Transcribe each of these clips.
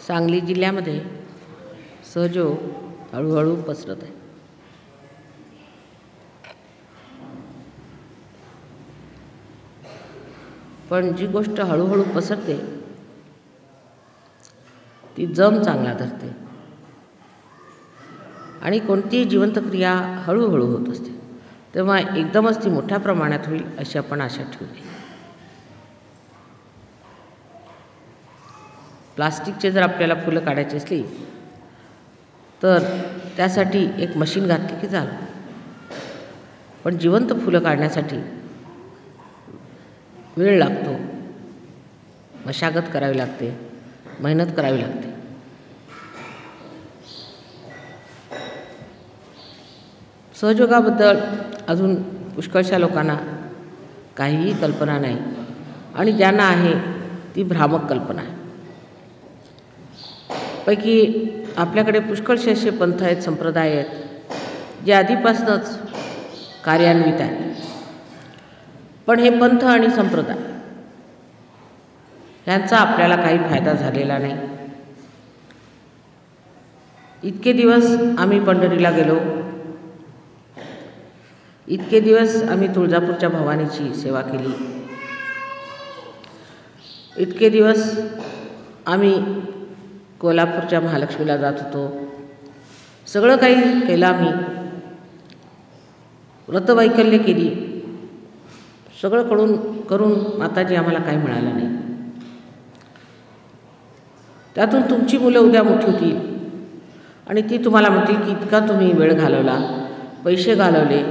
सांगली जिल्ह्यामध्ये सहयोग हळूहळू पसरत आहे. पण जी गोष्ट हळूहळू पसरते ती जम चांगला धरते आणि कोणतीही जिवंत क्रिया हळूहळू होत असते. तेव्हा एकदमच ती मोठ्या प्रमाणात होईल अशी आपण आशा ठेवू नये. प्लास्टिकचे जर आपल्याला फुलं काढायची असली तर त्यासाठी एक मशीन घातली की झालं. पण जिवंत फुलं काढण्यासाठी वेळ लागतो, मशागत करावी लागते, मेहनत करावी लागते. सहयोगाबद्दल अजून पुष्कळशा लोकांना काहीही कल्पना नाही आणि ज्यांना आहे ती भ्रामक कल्पना आहे. पैकी आपल्याकडे पुष्कळसे असे पंथ आहेत, संप्रदाय आहेत जे आधीपासूनच कार्यान्वित आहेत. पण हे पंथ आणि संप्रदाय ह्यांचा आपल्याला काही फायदा झालेला नाही. इतके दिवस आम्ही पंढरीला गेलो, इतके दिवस आम्ही तुळजापूरच्या भवानीची सेवा केली, इतके दिवस आम्ही कोल्हापूरच्या महालक्ष्मीला जात होतो, सगळं काही केलं आम्ही, व्रतवैकल्य केली, सगळं करून माताजी आम्हाला काही मिळालं नाही. त्यातून तुमची मुलं उद्या मोठी होतील आणि ती तुम्हाला म्हणतील की इतका तुम्ही वेळ घालवला, पैसे घालवले,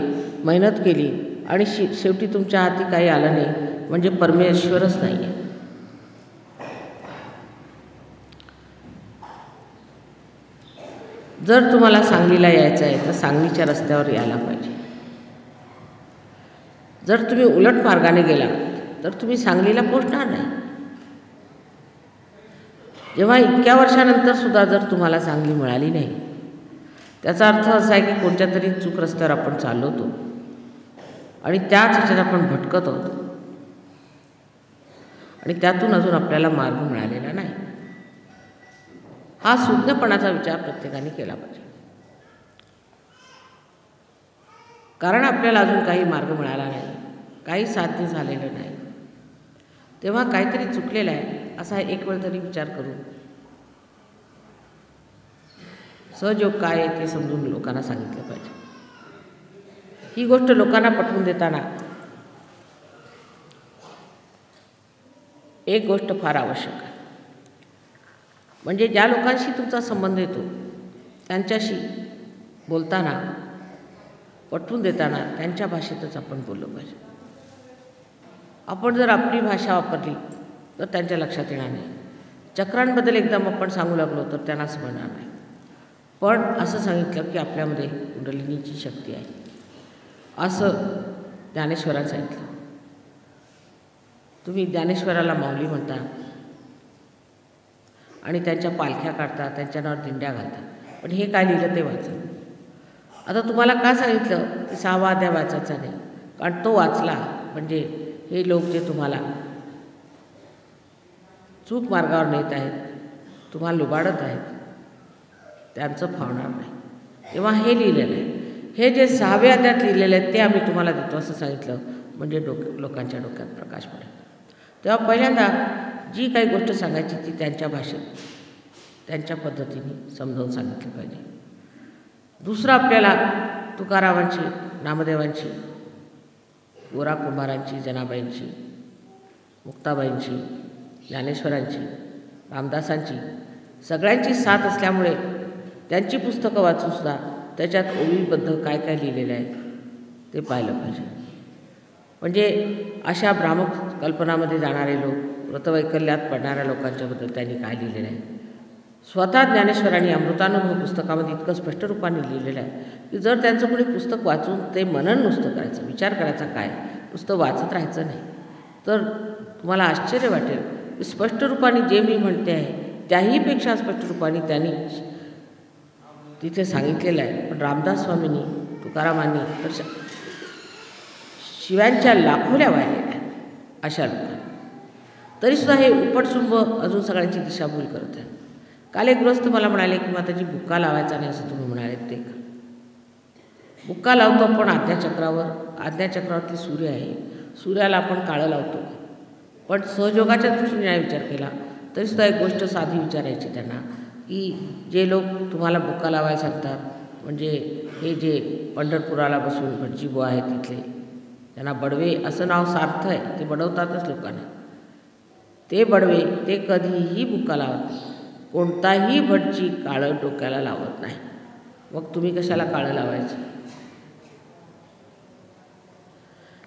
मेहनत केली आणि शेवटी तुमच्या हाती काही आलं नाही, म्हणजे परमेश्वरच नाही आहे. जर तुम्हाला सांगलीला यायचं आहे तर सांगलीच्या रस्त्यावर यायला पाहिजे. जर तुम्ही उलट मार्गाने गेला तर तुम्ही सांगलीला पोहोचणार नाही. जेव्हा इतक्या वर्षानंतर सुद्धा जर तुम्हाला सांगली मिळाली नाही, त्याचा अर्थ असा आहे की कोणत्या तरी चूक रस्त्यावर आपण चाललो होतो आणि त्याच ह्याच्यात आपण भटकत होतो आणि त्यातून अजून आपल्याला मार्ग मिळालेला नाही. हा सुज्ञपणाचा विचार प्रत्येकाने केला पाहिजे. कारण आपल्याला अजून काही मार्ग मिळाला नाही, काही साध्य झालेलं नाही, तेव्हा काहीतरी चुकलेलं आहे असा एक वेळ तरी विचार करू सहयोग काय आहे ते समजून लोकांना सांगितलं पाहिजे. ही गोष्ट लोकांना पटवून देताना एक गोष्ट फार आवश्यक आहे, म्हणजे ज्या लोकांशी तुमचा संबंध येतो त्यांच्याशी बोलताना, पटवून देताना त्यांच्या भाषेतच आपण बोललं पाहिजे. आपण जर आपली भाषा वापरली तर त्यांच्या लक्षात येणार नाही. चक्रांबद्दल एकदम आपण सांगू लागलो तर त्यांना समजणार नाही. पण असं सांगितलं की आपल्यामध्ये कुंडलिनीची शक्ती आहे असं ज्ञानेश्वरांनी सांगितलं. तुम्ही ज्ञानेश्वराला माऊली म्हणता आणि त्यांच्या पालख्या काढता, त्यांच्या नावावर दिंड्या घालता, पण हे काय लिहिलं ते वाचा. आता तुम्हाला का सांगितलं की 6वा अध्याय वाचायचा नाही? कारण तो वाचला म्हणजे हे लोक जे तुम्हाला चूक मार्गावर नेत आहेत, तुम्हाला लुबाडत आहेत, त्यांचं फावणार नाही. तेव्हा हे लिहिलेलं आहे, हे जे 6व्या अध्यायात लिहिलेलं आहे ते आम्ही तुम्हाला देतो असं सांगितलं म्हणजे लोकांच्या डोक्यात प्रकाश पडेल. तेव्हा पहिल्यांदा जी काही गोष्ट सांगायची ती त्यांच्या भाषेत, त्यांच्या पद्धतीने समजावून सांगितली पाहिजे. दुसरं आपल्याला तुकारामांची, नामदेवांची, गोरा कुंभारांची, जनाबाईंची, मुक्ताबाईंची, ज्ञानेश्वरांची, रामदासांची सगळ्यांची साथ असल्यामुळे त्यांची पुस्तकं वाचूनसुद्धा त्याच्यात ओवीबद्ध काय काय लिहिलेलं आहे ते पाहिलं पाहिजे. म्हणजे अशा भ्रामक कल्पनामध्ये जाणारे लोक, व्रतवैकल्यात पडणाऱ्या लोकांच्याबद्दल त्यांनी काय लिहिलेलं आहे. स्वतः ज्ञानेश्वरांनी अमृतानुभव पुस्तकामध्ये इतकं स्पष्ट रूपाने लिहिलेलं आहे की जर त्यांचं कोणी पुस्तक वाचून ते मनन नुसतं करायचं, विचार करायचा काय, नुसतं वाचत राहायचं नाही, तर तुम्हाला आश्चर्य वाटेल की स्पष्ट रूपाने जे मी म्हणते आहे त्याहीपेक्षा स्पष्ट रूपाने त्यांनी तिथे सांगितलेलं आहे. पण रामदास स्वामींनी, तुकारामांनी तर शिव्यांच्या लाखोल्या वाहिलेल्या आहेत अशा लोकांना. तरीसुद्धा हे उपटसुंब अजून सगळ्यांची दिशाभूल करत आहे. काल एक गृहस्थ मला म्हणाले की माताजी बुक्का लावायचा नाही असं तुम्ही म्हणाले ते का? बुक्का लावतो आपण आज्ञाचक्रावरती सूर्य आहे, सूर्याला आपण काळं लावतो. पण सहयोगाच्या दृष्टीने नाही विचार केला तरीसुद्धा एक गोष्ट साधी विचारायची त्यांना की जे लोक तुम्हाला बुक्का लावायला सांगतात म्हणजे हे जे पंढरपुराला बसून भटजीबुवा आहेत तिथले, त्यांना बडवे असं नाव सार्थ आहे, ते बडवतातच लोकांना. ते बडवे ते कधीही बुक्का लावत नाही. कोणताही भटजी काळं डोक्याला लावत नाही. मग तुम्ही कशाला काळं लावायचं?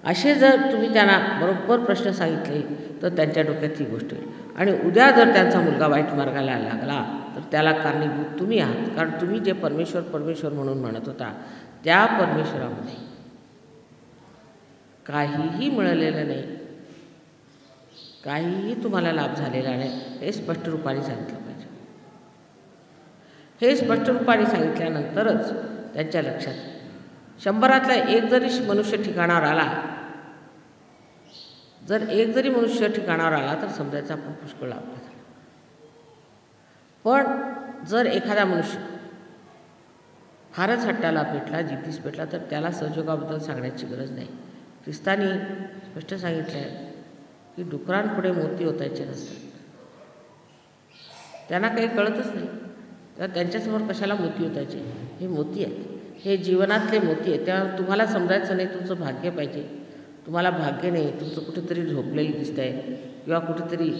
असे जर तुम्ही त्यांना बरोबर प्रश्न सांगितले तर त्यांच्या डोक्यात ही गोष्ट येईल. आणि उद्या जर त्यांचा मुलगा वाईट मार्गाला लागला तर त्याला कारणीभूत तुम्ही आहात. कारण तुम्ही जे परमेश्वर म्हणून म्हणत होता त्या परमेश्वरामध्ये काहीही मिळालेलं नाही, काहीही तुम्हाला लाभ झालेला नाही, हे स्पष्ट रूपाने सांगितलं पाहिजे. हे स्पष्ट रूपाने सांगितल्यानंतरच त्यांच्या लक्षात 100तला एक जरी मनुष्य ठिकाणावर आला, जर एक जरी मनुष्य ठिकाणावर आला तर समजायचं आपण पुष्कळ लाभ झाला. पण जर एखादा मनुष्य फारच हट्टाला पेटला, जिद्दीस पेटला तर त्याला सहयोगाबद्दल सांगण्याची गरज नाही. ख्रिस्तानी स्पष्ट सांगितलं आहे की डुकरांपुढे मोती ओतायचे नसतात. त्यांना काही कळतच नाही, तर त्यांच्यासमोर कशाला मोती ओतायचे? हे मोती आहेत, हे जीवनातले मोती आहेत. तेव्हा तुम्हाला समजायचं नाही तुमचं भाग्य पाहिजे. तुम्हाला भाग्य नाही, तुमचं कुठेतरी झोपलेलं दिसतं आहे किंवा कुठेतरी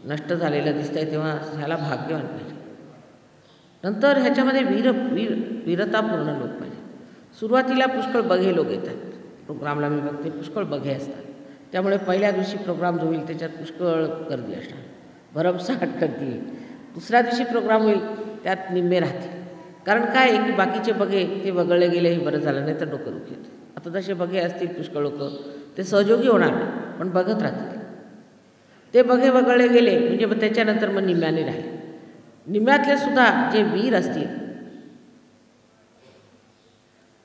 नष्ट झालेलं दिसतं आहे, तेव्हा ह्याला भाग्यवान पाहिजे. नंतर ह्याच्यामध्ये वीरतापूर्ण लोक पाहिजे. सुरुवातीला पुष्कळ बघे लोक येतात प्रोग्रामला, मी बघते पुष्कळ बघे असतात. त्यामुळे पहिल्या दिवशी प्रोग्राम जो होईल त्याच्यात पुष्कळ गर्दी असणार, भरमसाठ गर्दी येईल. दुसऱ्या दिवशी प्रोग्राम होईल त्यात निम्मे राहतील. कारण काय आहे की बाकीचे बघे ते वगळले गेले, हे बरं झालं, नाही तर डोकं दुखेल. आता जसे बघे असतील पुष्कळ लोक ते सहयोगी होणार नाही पण बघत राहतील. ते बघे वगळले गेले म्हणजे मग त्याच्यानंतर मग निम्म्याने राहिले. निम्म्यातले सुद्धा जे वीर असतील,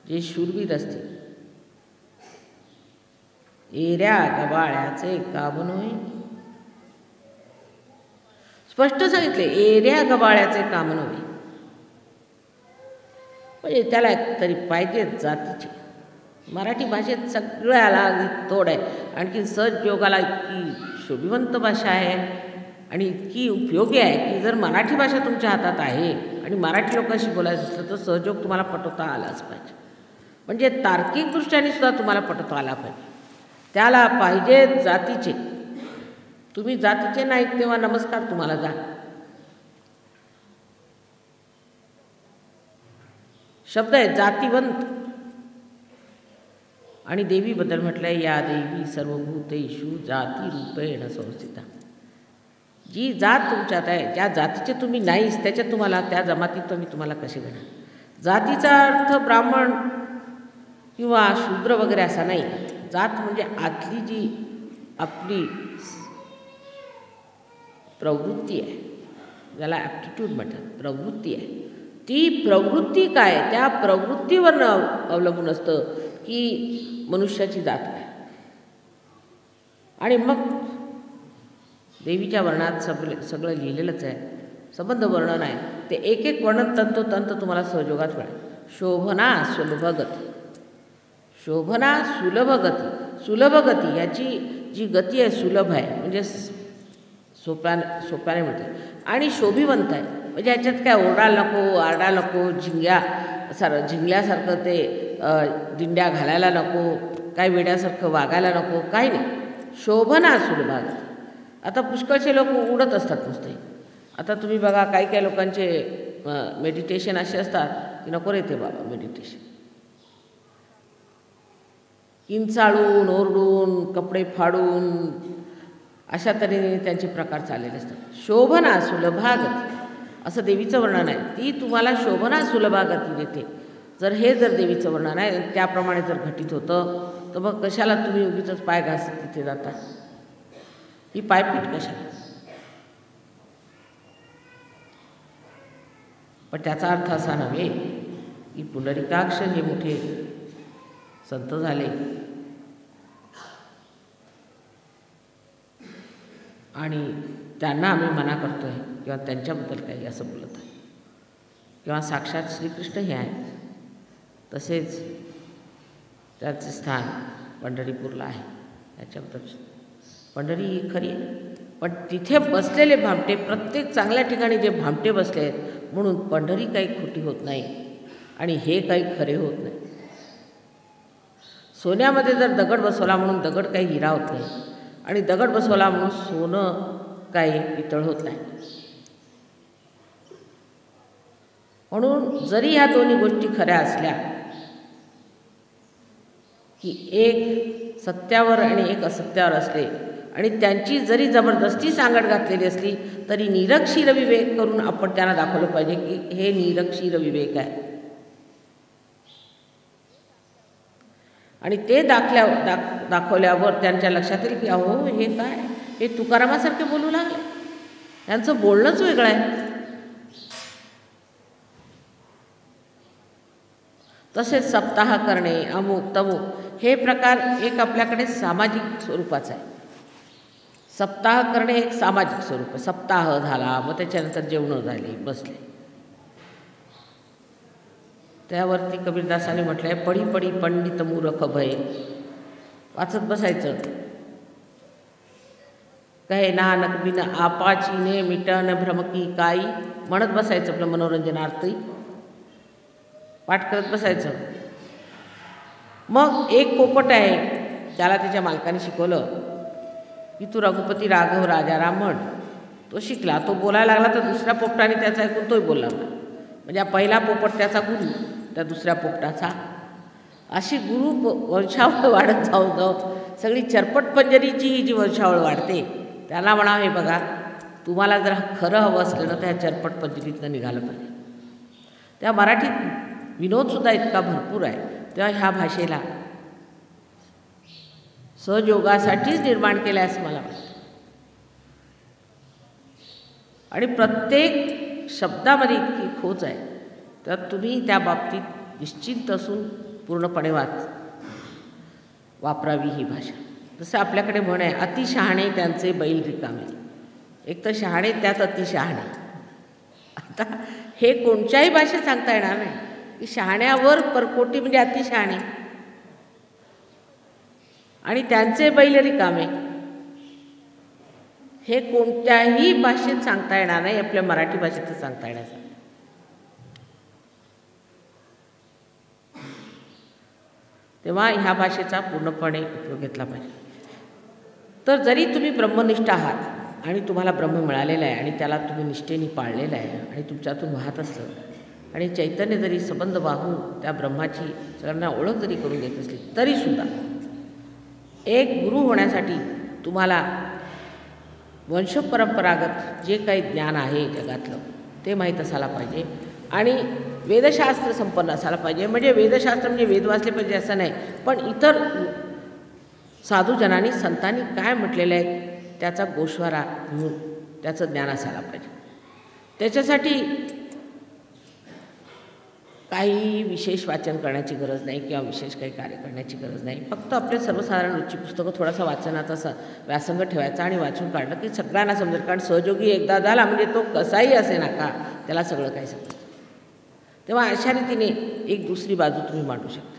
जे शूरवीर असतील, एऱ्या गबाळ्याचे काम नव्हे, स्पष्ट सांगितले, एऱ्या गबाळ्याचे काम नव्हे. म्हणजे त्याला तरी पाहिजे जातीचे. मराठी भाषेत सगळ्याला तोड आहे. आणखी सहजयोगाला इतकी शोभिवंत भाषा आहे आणि इतकी उपयोगी आहे की जर मराठी भाषा तुमच्या हातात आहे आणि मराठी लोकांशी बोलायचं असलं तर सहयोग तुम्हाला पटवता आलाच पाहिजे. म्हणजे तार्किकदृष्ट्याने सुद्धा तुम्हाला पटवता आला पाहिजे. त्याला पाहिजे जातीचे. तुम्ही जातीचे नाहीत तेव्हा नमस्कार तुम्हाला जा. शब्द आहे जातीवंत. आणि देवीबद्दल म्हटलं आहे, या देवी सर्वभूतेषु जाती रूपेण संस्थिता. जी जात तुमच्यात आहे, ज्या जातीचे तुम्ही नाहीच त्याच्यात तुम्हाला त्या जमातीत तुम्ही तुम्हाला कसे घेणार? जातीचा अर्थ ब्राह्मण किंवा शूद्र वगैरे असा नाही. जात म्हणजे आतली जी आपली प्रवृत्ती आहे, ज्याला ॲप्टिट्यूड म्हणतात, प्रवृत्ती आहे. ती प्रवृत्ती काय, त्या प्रवृत्तीवर अवलंबून असतं की मनुष्याची जात काय. आणि मग देवीच्या वर्णात सगळं लिहिलेलंच आहे, संबंध वर्णन आहे. ते एक एक वर्णन तंतोतंत तुम्हाला सहयोगात मिळेल. शोभना सुलभगती, शोभना सुलभगती. सुलभगती याची जी गती आहे सुलभ आहे म्हणजे सोप्याने मिळते. आणि शोभिवंत आहे म्हणजे ह्याच्यात काय ओरडायला नको, आरडायला नको, झिंगल्यासारखं ते दिंड्या घालायला नको, काय वेड्यासारखं वागायला नको, काही नाही. शोभना सुलभगती. आता पुष्कळचे लोक उडत असतात नुसते. आता तुम्ही बघा काही काही लोकांचे मेडिटेशन असे असतात की नको रे ते बाबा मेडिटेशन. किंचाळून ओरडून कपडे फाडून अशा तऱ्हेने त्यांचे प्रकार चाललेले असतात. शोभना सुलभागती असं देवीचं वर्णन आहे. ती तुम्हाला शोभना सुलभागती देते. जर हे जर देवीचं वर्णन आहे त्याप्रमाणे जर घटित होतं तर मग कशाला तुम्ही उगीच पाय घासत तिथे जाता? ही पायपीट कशाला? पण त्याचा अर्थ असा नव्हे की पुंडरीकाक्ष हे मोठे संत झाले आणि त्यांना आम्ही मना करतोय किंवा त्यांच्याबद्दल काही असं बोलत आहे, किंवा साक्षात श्रीकृष्ण हे आहेत, तसेच त्याचे स्थान पंढरीपूरला आहे. याच्याबद्दल पंढरी ही खरी आहे, पण तिथे बसलेले भामटे, प्रत्येक चांगल्या ठिकाणी जे भामटे बसले आहेत म्हणून पंढरी काही खोटी होत नाही आणि हे काही खरे होत नाही. सोन्यामध्ये जर दगड बसवला म्हणून दगड काही हिरा होत नाही, आणि दगड बसवला म्हणून सोनं काही पितळ होत नाही. म्हणून जरी ह्या दोन्ही गोष्टी खऱ्या असल्या, की एक सत्यावर आणि एक असत्यावर असले, आणि त्यांची जरी जबरदस्ती सांगड घातलेली असली तरी निरक्षीर विवेक करून आपण त्यांना दाखवलं पाहिजे की हे निरक्षीर विवेक आहे. आणि ते दाखवल्यावर त्यांच्या लक्षात येईल की अहो हे काय, हे तुकारामासारखे बोलू लागले, त्यांचं बोलणंच वेगळं आहे. तसेच सप्ताह करणे, अमुक तमुक हे प्रकार एक आपल्याकडे सामाजिक स्वरूपाचा आहे. सप्ताह करणे एक सामाजिक स्वरूप आहे. सप्ताह झाला, मग त्याच्यानंतर जेवणं झाली, बसले. त्यावरती कबीरदासाने म्हटलं आहे, पडी पडी पंडित मूरख भय. वाचत बसायचं. कहे नानक बिन आपाचीने मिटन भ्रमकी काई. म्हणत बसायचं आपलं मनोरंजनार्थी, पाठ करत बसायचं. मग एक पोपट आहे, त्याला त्याच्या मालकाने शिकवलं की तू रघुपती राघव राजाराम म्हण. तो शिकला, तो बोलायला लागला, तर दुसऱ्या पोपटाने त्याचा ऐकून तोही बोलला. म्हणजे पहिला पोपट त्याचा गुरु, त्या दुसऱ्या पोपटाचा. अशी गुरु वंशावळ वाढत जाऊ जाऊ सगळी चरपट पंजरीची ही जी वंशावळ वाढते, त्याला म्हणा हे बघा, तुम्हाला जर खरं हवं असलं ना त्या चरपट पंजरीतनं निघालं पाहिजे. त्या मराठीत विनोदसुद्धा इतका भरपूर आहे, तेव्हा ह्या भाषेला सहयोगासाठीच निर्माण केलं आहे असं मला वाटतं. आणि प्रत्येक शब्दामध्ये इतकी खोच आहे, तर तुम्ही त्या बाबतीत निश्चिंत असून पूर्णपणे वापरावी ही भाषा. जसं आपल्याकडे म्हण आहे, अतिशहाणे त्यांचे बैल रिकामे. एक तर शहाणे, त्यात अतिशहाणे. आता हे कोणत्याही भाषेत सांगता येणार नाही की शहाण्यावर परकोटी म्हणजे अतिशहाणे, आणि त्यांचे बैल रिकामे. हे कोणत्याही भाषेत सांगता येणार नाही, आपल्या मराठी भाषेतच सांगता येणार. तेव्हा ह्या भाषेचा पूर्णपणे उपयोग घेतला पाहिजे. तर जरी तुम्ही ब्रह्मनिष्ठ आहात आणि तुम्हाला ब्रह्म मिळालेला आहे आणि त्याला तुम्ही निष्ठेने पाळलेलं आहे आणि तुमच्यातून वाहत असलं, आणि चैतन्य जरी संबंध वाहून त्या ब्रह्माची सगळ्यांना ओळख जरी करून देत असली, तरीसुद्धा एक गुरु होण्यासाठी तुम्हाला वंशपरंपरागत जे काही ज्ञान आहे जगातलं ते माहीत असायला पाहिजे, आणि वेदशास्त्र संपन्न असायला पाहिजे. म्हणजे वेदशास्त्र म्हणजे वेद वाचले पाहिजे असं नाही, पण इतर साधूजनांनी संतांनी काय म्हटलेलं आहे त्याचा गोषवारा घेऊन त्याचं ज्ञान असायला पाहिजे. त्याच्यासाठी काही विशेष वाचन करण्याची गरज नाही किंवा विशेष काही कार्य करण्याची गरज नाही. फक्त आपले सर्वसाधारण रुची पुस्तकं थोडासा वाचनाचा व्यासंग ठेवायचा आणि वाचून काढलं की सगळ्यांना समजेल. कारण सहयोगी एकदा झाला म्हणजे तो कसाही असे ना का त्याला सगळं काही समजतं. तेव्हा अशा रीतीने एक दुसरी बाजू तुम्ही मांडू शकता.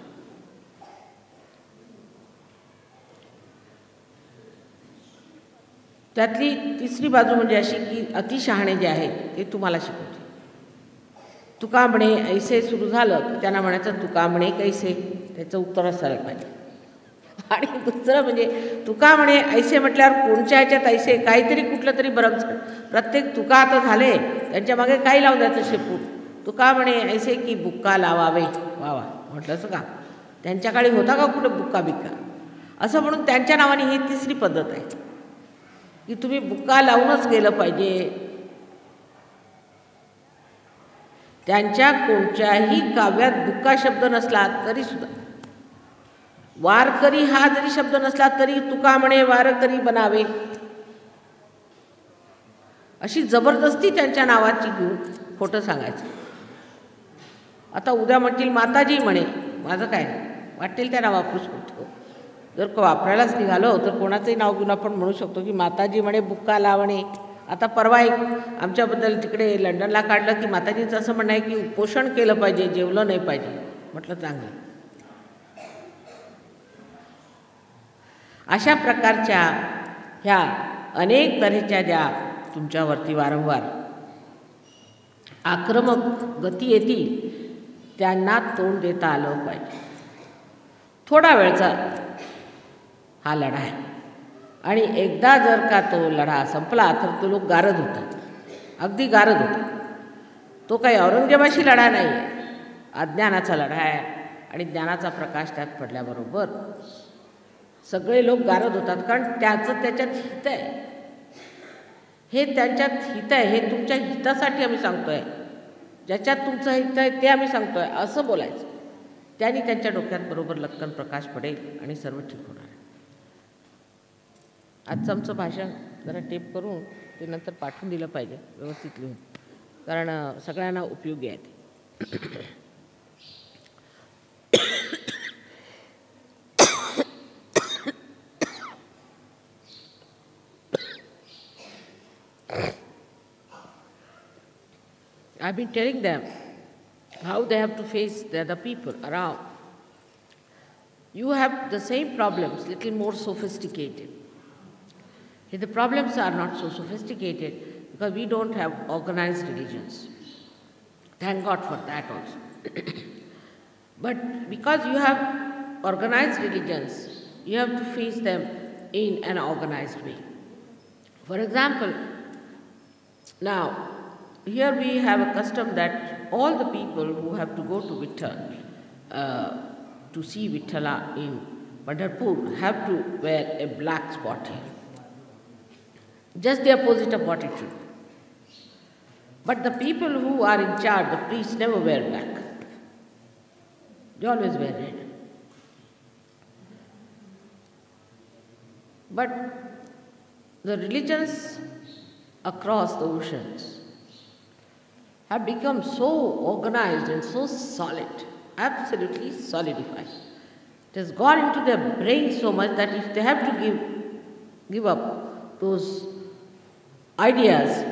त्यातली तिसरी बाजू म्हणजे अशी की अतिशहाणे जे आहेत ते तुम्हाला शिकवते. तुका म्हणे ऐसे सुरू झालं की त्यांना म्हणायचं तुका म्हणे कैसे, त्याचं उत्तर असायला पाहिजे. आणि दुसरं म्हणजे तुका म्हणे ऐसे म्हटल्यावर कोणत्या ह्याच्यात ऐसे काहीतरी कुठलं तरी बरं. प्रत्येक तुका आता झाले त्यांच्या मागे काही लावून द्यायचं शेपूट. तुका म्हणे ऐसे की बुक्का लावावे. वा म्हटलं असं का, त्यांच्या काळी होता का कुठं बुक्का बिक्का असं म्हणून त्यांच्या नावाने ही तिसरी पद्धत आहे की तुम्ही बुक्का लावूनच गेलं पाहिजे. त्यांच्या कोणत्याही काव्यात बुक्का शब्द नसला तरी सुद्धा, वारकरी हा जरी शब्द नसला तरी तुका म्हणे वारकरी बनावे, अशी जबरदस्ती त्यांच्या नावाची घेऊन खोटं सांगायचं. आता उद्या म्हणतील माताजी म्हणे, माझं काय वाटेल त्या नाव वापरू शकतो. जर वापरायलाच निघालो तर कोणाचंही नाव घेऊन आपण म्हणू शकतो की माताजी म्हणे बुक्का लावणे आता परवा एक आमच्याबद्दल तिकडे लंडनला काढलं की माताजींचं असं म्हणणं आहे की उपोषण केलं पाहिजे, जेवलं नाही पाहिजे. म्हटलं चांगलं. अशा प्रकारच्या ह्या अनेक तऱ्हेच्या ज्या तुमच्यावरती वारंवार आक्रमक गती येतील त्यांना तोंड देता आलं पाहिजे. थोडा वेळचा हा लढा आहे आणि एकदा जर का तो लढा संपला तर तो लोक गारद होतात, अगदी गारद होतात. तो काही औरंगजेबाशी लढा नाही आहे, अज्ञानाचा लढा आहे आणि ज्ञानाचा प्रकाश त्यात पडल्याबरोबर सगळे लोक गारद होतात. कारण त्याचं त्याच्यात हित आहे, हे त्यांच्यात हित आहे, हे तुमच्या हितासाठी आम्ही सांगतो आहे, ज्याच्यात तुमचं हित आहे ते आम्ही सांगतो आहे असं बोलायचं. त्यांनी त्यांच्या डोक्यात बरोबर लक्कन प्रकाश पडेल आणि सर्व ठीक होणार आहे. आजचं आमचं भाषण जरा टेप करून ते नंतर पाठवून दिलं पाहिजे व्यवस्थित लिहून, कारण सगळ्यांना उपयोगी आहे ते. I've been telling them how they have to face the other people around. You have the same problems, little more sophisticated. The problems are not so sophisticated because we don't have organized religions. Thank God for that also. But because you have organized religions, you have to face them in an organized way. For example, now, here we have a custom that all the people who have to go to Vitthal, to see Vitthala in Pandharpur, have to wear a black spot here. Just the opposite of what it should be. But the people who are in charge, the priests, never wear black. They always wear red. But the religions across the oceans have become so organized and so solid, absolutely solidified. It has gone into their brain so much that if they have to give up those ideas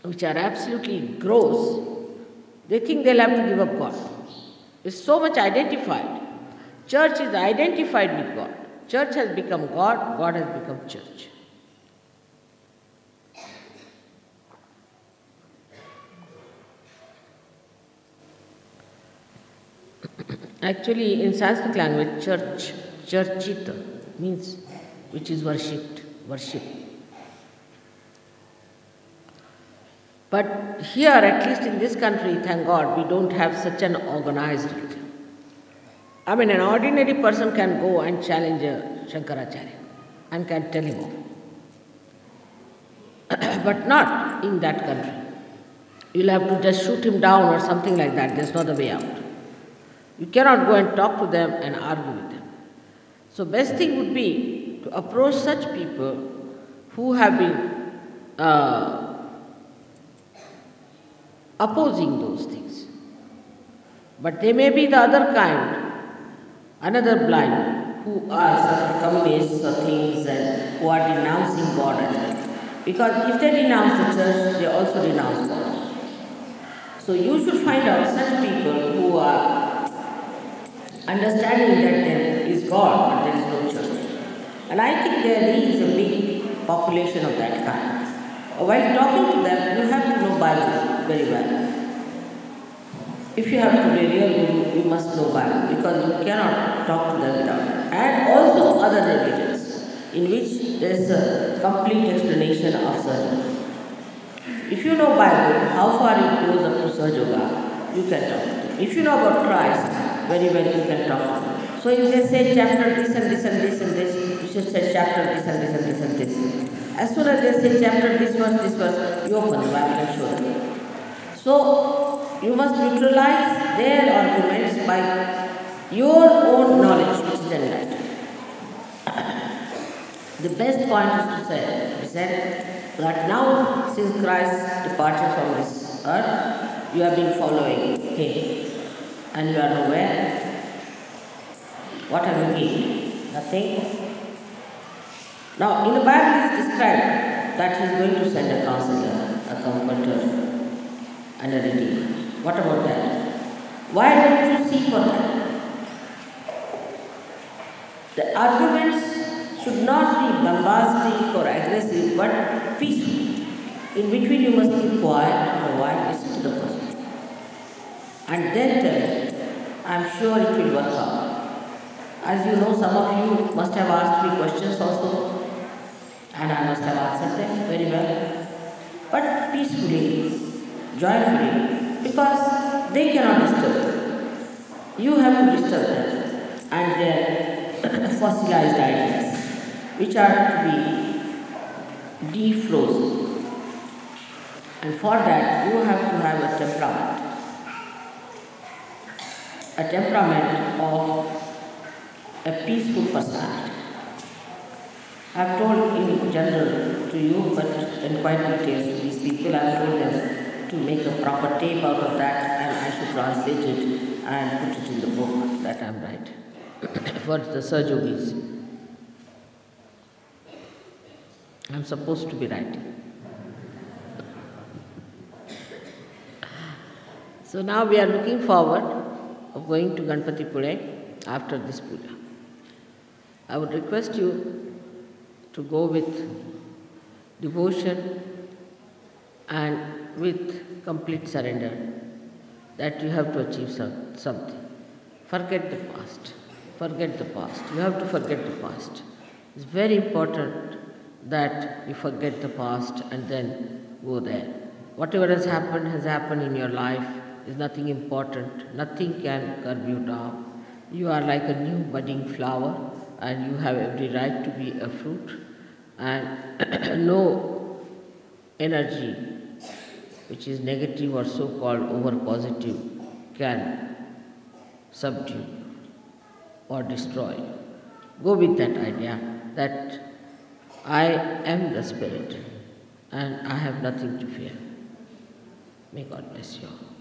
which are absolutely gross, they think they'll have to give up God. It's so much identified. Church is identified with God. Church has become God, God has become church. Actually, in Sanskrit language, charchita means which is worshipped, worship. But here, at least in this country, thank God, we don't have such an organized religion. I mean, an ordinary person can go and challenge Shankaracharya and can tell him off. But not in that country. You'll have to just shoot him down or something like that. There's no other way out. You cannot go and talk to them and argue with them. So best thing would be to approach such people who have been opposing those things. But they may be the other kind, another blind, who are sort of communists or things and who are denouncing God as well. Because if they denounce the church, they also denounce God. So you should find out such people who are understanding that there is God but there is no church. And I think there is a big population of that kind. While talking to them, you have to know Bible very well. If you have to be real, you must know Bible because you cannot talk to them without it. And also other religions in which there is a complete explanation of Sahaja. If you know Bible, how far it goes up to Sahaja, you can talk to them. If you know about Christ, very well you can talk to them. So if they say chapter this and this and this and this, you should say chapter this and this and this and this. As soon as they say chapter this verse, you open the Bible and show them. So you must neutralize their arguments by your own knowledge, which is enlightened. The best point is to say, he said, that now since Christ departed from this earth, you have been following him and you are nowhere. What have you gained? Nothing. Now in the Bible it is described that He is going to send a counselor, a comforter, and a redeemer. What about that? Why don't you seek for that? The arguments should not be bombastic or aggressive, but peaceful. In between, you must be quiet for a while, listen to the person, and then tell it. I'm sure it will work out. As you know, some of you must have asked me questions also, and I must have answered them very well, but peacefully, joyfully, because they cannot disturb you. You have to disturb them and their fossilized ideas, which are to be defrozen. And for that, you have to have a temperament of a peaceful personality. I have told in general to you, but in quite details to these people, I have told them to make a proper tape out of that, and I should translate it and put it in the book that I am writing for the Sahajogis. I am supposed to be writing. So now we are looking forward of going to Ganpatipule after this puja. I would request you to go with devotion and with complete surrender that you have to achieve something. Forget the past. Forget the past. You have to forget the past. It's very important that you forget the past and then go there. Whatever has happened in your life is nothing important. Nothing can curb you down. You are like a new budding flower and you have every right to be a fruit, and no energy which is negative or so-called over-positive can subdue or destroy. Go with that idea that I am the Spirit and I have nothing to fear. May God bless you all.